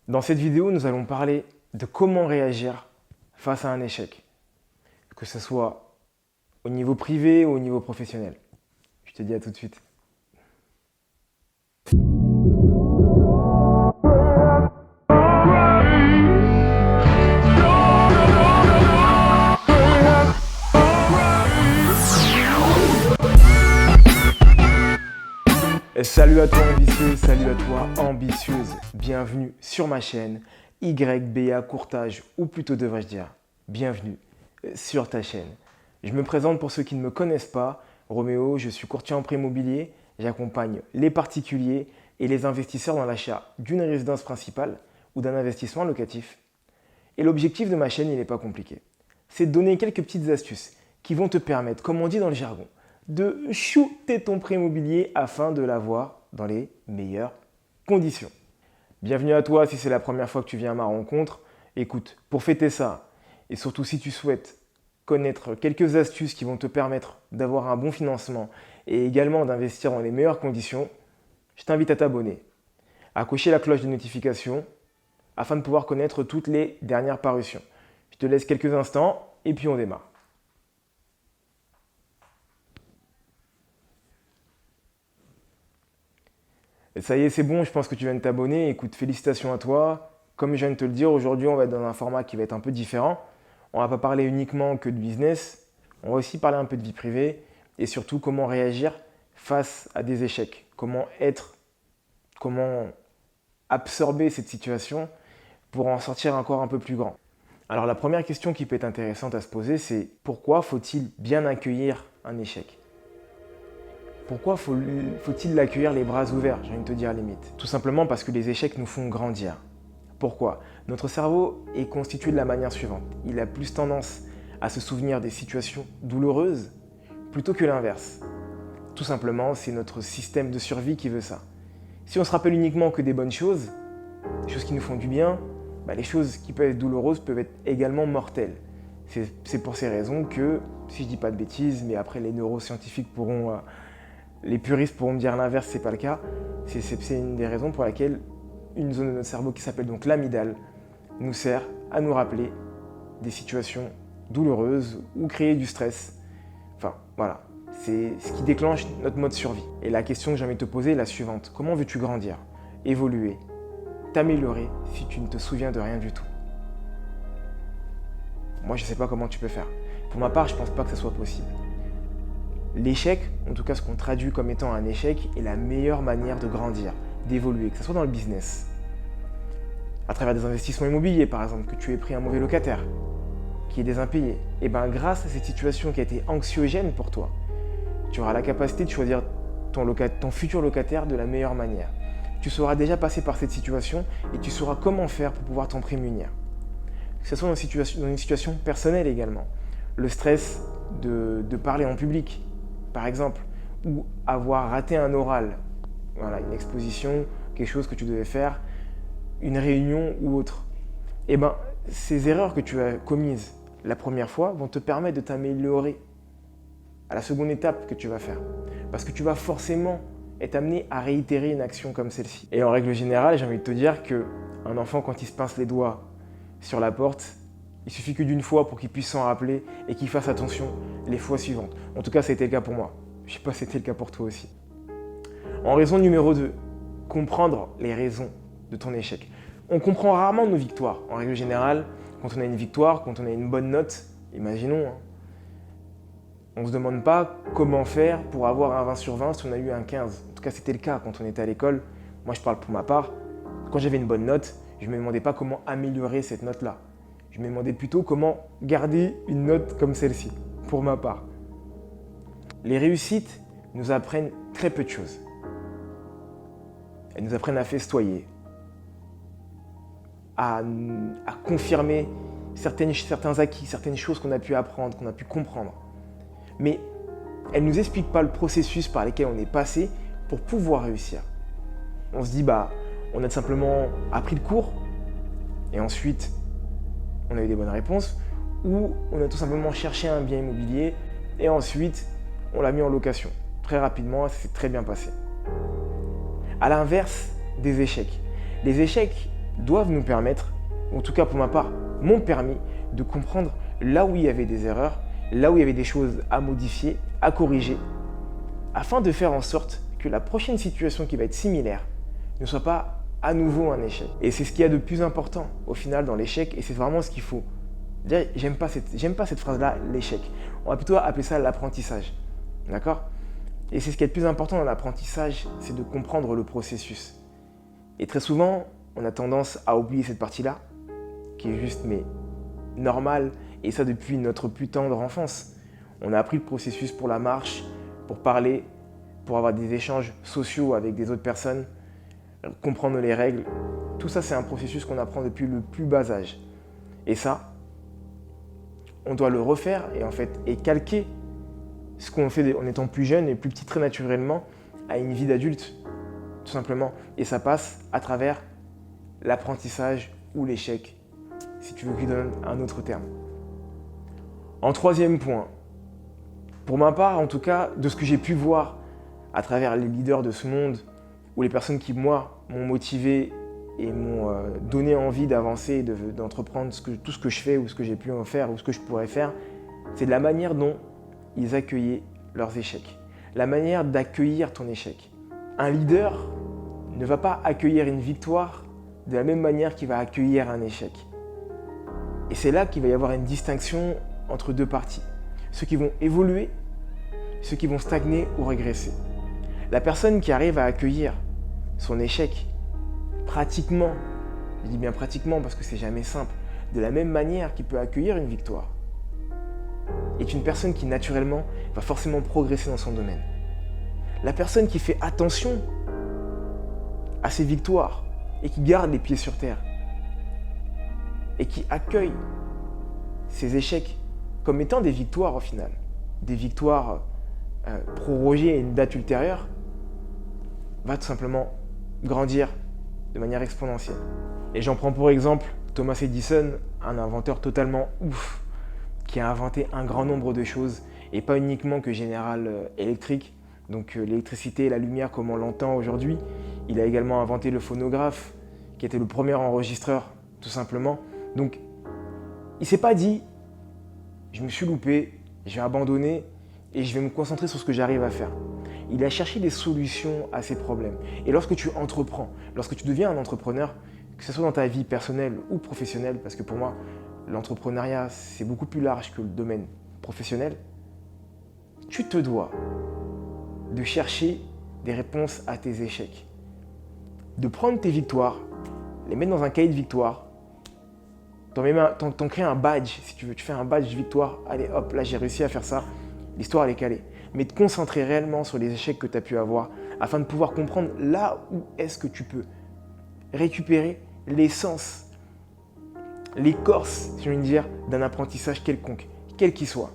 Dans cette vidéo, nous allons parler de comment réagir face à un échec, que ce soit au niveau privé ou au niveau professionnel. Je te dis à tout de suite. Salut à toi ambitieux, salut à toi ambitieuse, bienvenue sur ma chaîne YBA Courtage, ou plutôt devrais-je dire, bienvenue sur ta chaîne. Je me présente pour ceux qui ne me connaissent pas, Roméo, je suis courtier en prêt immobilier, j'accompagne les particuliers et les investisseurs dans l'achat d'une résidence principale ou d'un investissement locatif. Et l'objectif de ma chaîne, il n'est pas compliqué, c'est de donner quelques petites astuces qui vont te permettre, comme on dit dans le jargon, de shooter ton prêt immobilier afin de l'avoir dans les meilleures conditions. Bienvenue à toi si c'est la première fois que tu viens à ma rencontre. Écoute, pour fêter ça, et surtout si tu souhaites connaître quelques astuces qui vont te permettre d'avoir un bon financement et également d'investir dans les meilleures conditions, je t'invite à t'abonner, à cocher la cloche de notification afin de pouvoir connaître toutes les dernières parutions. Je te laisse quelques instants et puis on démarre. Et ça y est, c'est bon, je pense que tu viens de t'abonner. Écoute, félicitations à toi. Comme je viens de te le dire, aujourd'hui, on va être dans un format qui va être un peu différent. On ne va pas parler uniquement que de business. On va aussi parler un peu de vie privée et surtout comment réagir face à des échecs. Comment absorber cette situation pour en sortir encore un peu plus grand. Alors la première question qui peut être intéressante à se poser, c'est pourquoi faut-il bien accueillir un échec ? Pourquoi faut-il l'accueillir les bras ouverts, j'ai envie de te dire limite? Tout simplement parce que les échecs nous font grandir. Pourquoi? Notre cerveau est constitué de la manière suivante. Il a plus tendance à se souvenir des situations douloureuses plutôt que l'inverse. Tout simplement, c'est notre système de survie qui veut ça. Si on se rappelle uniquement que des bonnes choses, des choses qui nous font du bien, les choses qui peuvent être douloureuses peuvent être également mortelles. C'est pour ces raisons que, si je ne dis pas de bêtises, mais après les neuroscientifiques les puristes pourront me dire l'inverse, c'est pas le cas. C'est une des raisons pour laquelle une zone de notre cerveau qui s'appelle donc l'amygdale nous sert à nous rappeler des situations douloureuses ou créer du stress. Enfin, voilà, c'est ce qui déclenche notre mode survie. Et la question que j'ai envie de te poser est la suivante. Comment veux-tu grandir, évoluer, t'améliorer si tu ne te souviens de rien du tout? Moi, je ne sais pas comment tu peux faire. Pour ma part, je ne pense pas que ce soit possible. L'échec, en tout cas ce qu'on traduit comme étant un échec, est la meilleure manière de grandir, d'évoluer, que ce soit dans le business, à travers des investissements immobiliers par exemple, que tu aies pris un mauvais locataire, qui est des impayés. Et bien grâce à cette situation qui a été anxiogène pour toi, tu auras la capacité de choisir ton futur locataire de la meilleure manière. Tu sauras déjà passer par cette situation et tu sauras comment faire pour pouvoir t'en prémunir. Que ce soit dans une situation personnelle également, le stress de parler en public, par exemple, ou avoir raté un oral, voilà, une exposition, quelque chose que tu devais faire, une réunion ou autre. Et bien, ces erreurs que tu as commises la première fois vont te permettre de t'améliorer à la seconde étape que tu vas faire. Parce que tu vas forcément être amené à réitérer une action comme celle-ci. Et en règle générale, j'ai envie de te dire qu'un enfant, quand il se pince les doigts sur la porte, il suffit que d'une fois pour qu'il puisse s'en rappeler et qu'il fasse attention les fois suivantes. En tout cas, ça a été le cas pour moi. Je ne sais pas si c'était le cas pour toi aussi. En raison numéro 2, comprendre les raisons de ton échec. On comprend rarement nos victoires. En règle générale, quand on a une victoire, quand on a une bonne note, imaginons, on ne se demande pas comment faire pour avoir un 20 sur 20 si on a eu un 15. En tout cas, c'était le cas quand on était à l'école. Moi, je parle pour ma part. Quand j'avais une bonne note, je ne me demandais pas comment améliorer cette note-là. Je me demandais plutôt comment garder une note comme celle-ci, pour ma part. Les réussites nous apprennent très peu de choses. Elles nous apprennent à festoyer, à confirmer certains acquis, certaines choses qu'on a pu apprendre, qu'on a pu comprendre. Mais elles ne nous expliquent pas le processus par lequel on est passé pour pouvoir réussir. On se dit, on a simplement appris le cours et ensuite on a eu des bonnes réponses, ou on a tout simplement cherché un bien immobilier et ensuite on l'a mis en location. Très rapidement, ça s'est très bien passé. À l'inverse des échecs. Les échecs doivent nous permettre, en tout cas pour ma part, m'ont permis de comprendre là où il y avait des erreurs, là où il y avait des choses à modifier, à corriger, afin de faire en sorte que la prochaine situation qui va être similaire ne soit pas à nouveau un échec. Et c'est ce qu'il y a de plus important au final dans l'échec, et c'est vraiment ce qu'il faut. J'aime pas cette phrase-là, l'échec. On va plutôt appeler ça l'apprentissage. D'accord ? Et c'est ce qui est le plus important dans l'apprentissage, c'est de comprendre le processus. Et très souvent, on a tendance à oublier cette partie-là, qui est juste normale, et ça depuis notre plus tendre enfance. On a appris le processus pour la marche, pour parler, pour avoir des échanges sociaux avec des autres personnes, comprendre les règles. Tout ça, c'est un processus qu'on apprend depuis le plus bas âge. Et ça, on doit le refaire et calquer ce qu'on fait en étant plus jeune et plus petit très naturellement à une vie d'adulte, tout simplement. Et ça passe à travers l'apprentissage ou l'échec, si tu veux que je donne un autre terme. En troisième point, pour ma part en tout cas, de ce que j'ai pu voir à travers les leaders de ce monde ou les personnes qui, moi, m'ont motivé et m'ont donné envie d'avancer, d'entreprendre tout ce que je fais ou ce que j'ai pu en faire ou ce que je pourrais faire, c'est de la manière dont ils accueillaient leurs échecs, la manière d'accueillir ton échec. Un leader ne va pas accueillir une victoire de la même manière qu'il va accueillir un échec. Et c'est là qu'il va y avoir une distinction entre deux parties. Ceux qui vont évoluer, ceux qui vont stagner ou régresser. La personne qui arrive à accueillir son échec pratiquement, je dis bien pratiquement parce que c'est jamais simple, de la même manière qu'il peut accueillir une victoire, est une personne qui naturellement va forcément progresser dans son domaine. La personne qui fait attention à ses victoires et qui garde les pieds sur terre et qui accueille ses échecs comme étant des victoires au final, des victoires prorogées à une date ultérieure, va tout simplement grandir de manière exponentielle. Et j'en prends pour exemple Thomas Edison, un inventeur totalement ouf, qui a inventé un grand nombre de choses, et pas uniquement que General Electric, donc l'électricité et la lumière comme on l'entend aujourd'hui. Il a également inventé le phonographe, qui était le premier enregistreur, tout simplement. Donc, il ne s'est pas dit, je me suis loupé, je vais abandonner et je vais me concentrer sur ce que j'arrive à faire. Il a cherché des solutions à ses problèmes. Et lorsque tu entreprends, lorsque tu deviens un entrepreneur, que ce soit dans ta vie personnelle ou professionnelle, parce que pour moi, l'entrepreneuriat, c'est beaucoup plus large que le domaine professionnel, tu te dois de chercher des réponses à tes échecs. De prendre tes victoires, les mettre dans un cahier de victoire, t'en crées un badge, si tu veux, tu fais un badge victoire, allez hop, là j'ai réussi à faire ça, l'histoire elle est calée. Mais te concentrer réellement sur les échecs que tu as pu avoir afin de pouvoir comprendre là où est-ce que tu peux récupérer l'essence, l'écorce, si je veux dire, d'un apprentissage quelconque, quel qu'il soit.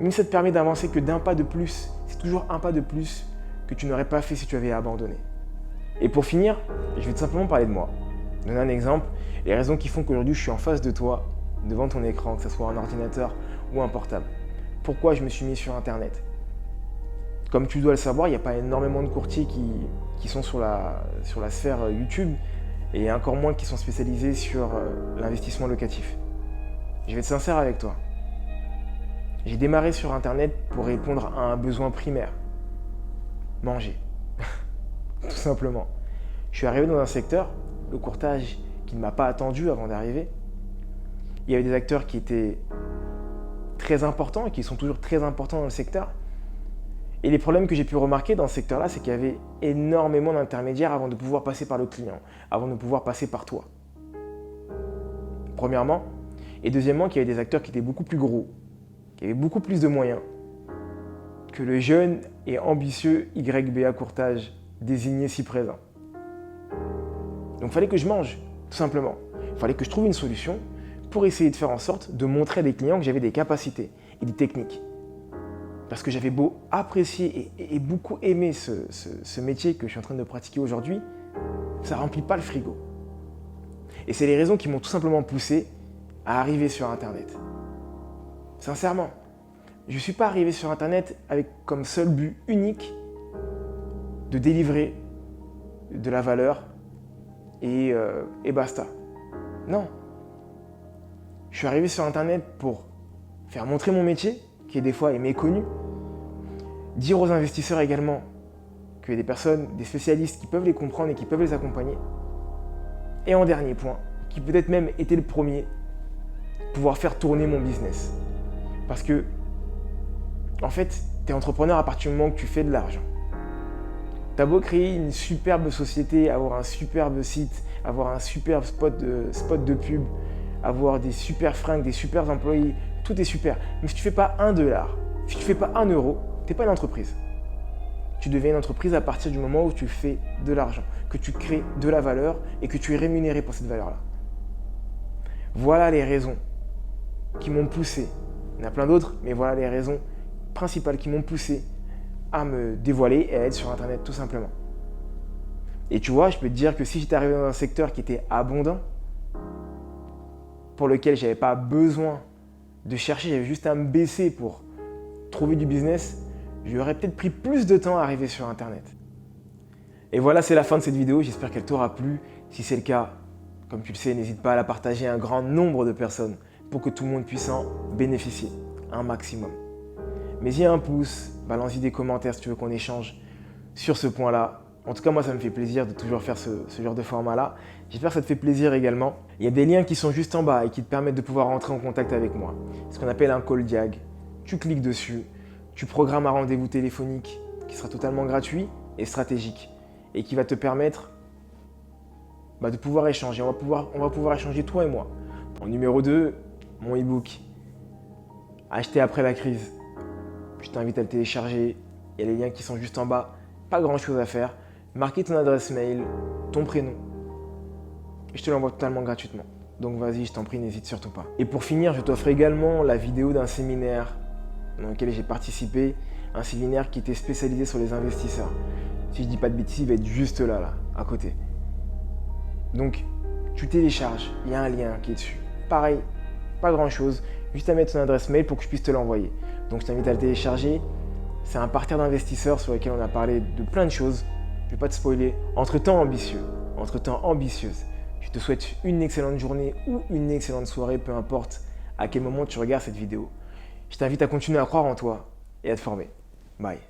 Même ça te permet d'avancer que d'un pas de plus, c'est toujours un pas de plus que tu n'aurais pas fait si tu avais abandonné. Et pour finir, je vais tout simplement parler de moi. Donner un exemple, les raisons qui font qu'aujourd'hui je suis en face de toi, devant ton écran, que ce soit un ordinateur ou un portable. Pourquoi je me suis mis sur Internet? Comme tu dois le savoir, il n'y a pas énormément de courtiers qui sont sur la sphère YouTube et encore moins qui sont spécialisés sur l'investissement locatif. Je vais être sincère avec toi. J'ai démarré sur Internet pour répondre à un besoin primaire. Manger. Tout simplement. Je suis arrivé dans un secteur, le courtage, qui ne m'a pas attendu avant d'arriver. Il y avait des acteurs qui étaient très importants et qui sont toujours très importants dans le secteur. Et les problèmes que j'ai pu remarquer dans ce secteur-là, c'est qu'il y avait énormément d'intermédiaires avant de pouvoir passer par le client, avant de pouvoir passer par toi. Premièrement. Et deuxièmement, qu'il y avait des acteurs qui étaient beaucoup plus gros, qui avaient beaucoup plus de moyens que le jeune et ambitieux YBA Courtage désigné ci-présent. Donc il fallait que je mange, tout simplement. Il fallait que je trouve une solution pour essayer de faire en sorte de montrer à des clients que j'avais des capacités et des techniques. Parce que j'avais beau apprécier et beaucoup aimer ce métier que je suis en train de pratiquer aujourd'hui, ça ne remplit pas le frigo. Et c'est les raisons qui m'ont tout simplement poussé à arriver sur Internet. Sincèrement, je ne suis pas arrivé sur Internet avec comme seul but unique de délivrer de la valeur et basta. Non. Je suis arrivé sur Internet pour faire montrer mon métier, qui des fois est méconnu, dire aux investisseurs également qu'il y a des personnes, des spécialistes qui peuvent les comprendre et qui peuvent les accompagner. Et en dernier point, qui peut-être même était le premier, pouvoir faire tourner mon business. Parce que, en fait, tu es entrepreneur à partir du moment où tu fais de l'argent. Tu as beau créer une superbe société, avoir un superbe site, avoir un superbe spot de pub, avoir des super fringues, des super employés, tout est super. Mais si tu ne fais pas $1, si tu ne fais pas €1, tu n'es pas une entreprise. Tu deviens une entreprise à partir du moment où tu fais de l'argent, que tu crées de la valeur et que tu es rémunéré pour cette valeur-là. Voilà les raisons qui m'ont poussé. Il y en a plein d'autres, mais voilà les raisons principales qui m'ont poussé à me dévoiler et à être sur Internet tout simplement. Et tu vois, je peux te dire que si j'étais arrivé dans un secteur qui était abondant, pour lequel je n'avais pas besoin de chercher, j'avais juste à me baisser pour trouver du business, j'aurais peut-être pris plus de temps à arriver sur Internet. Et voilà, c'est la fin de cette vidéo. J'espère qu'elle t'aura plu. Si c'est le cas, comme tu le sais, n'hésite pas à la partager à un grand nombre de personnes pour que tout le monde puisse en bénéficier un maximum. Mets-y un pouce, balance-y des commentaires si tu veux qu'on échange sur ce point-là. En tout cas, moi, ça me fait plaisir de toujours faire ce genre de format-là. J'espère que ça te fait plaisir également. Il y a des liens qui sont juste en bas et qui te permettent de pouvoir rentrer en contact avec moi. C'est ce qu'on appelle un call diag. Tu cliques dessus, tu programmes un rendez-vous téléphonique qui sera totalement gratuit et stratégique et qui va te permettre de pouvoir échanger. On va pouvoir échanger toi et moi. En numéro 2, mon e-book Acheter après la crise. Je t'invite à le télécharger. Il y a les liens qui sont juste en bas. Pas grand-chose à faire. Marquez ton adresse mail, ton prénom. Et je te l'envoie totalement gratuitement. Donc vas-y, je t'en prie, n'hésite surtout pas. Et pour finir, je t'offre également la vidéo d'un séminaire dans lequel j'ai participé. Un séminaire qui était spécialisé sur les investisseurs. Si je dis pas de bêtises, il va être juste là, à côté. Donc, tu télécharges, il y a un lien qui est dessus. Pareil, pas grand-chose, juste à mettre ton adresse mail pour que je puisse te l'envoyer. Donc, je t'invite à le télécharger. C'est un parterre d'investisseurs sur lequel on a parlé de plein de choses. Je ne vais pas te spoiler. Entre-temps ambitieuse, je te souhaite une excellente journée ou une excellente soirée, peu importe à quel moment tu regardes cette vidéo. Je t'invite à continuer à croire en toi et à te former. Bye.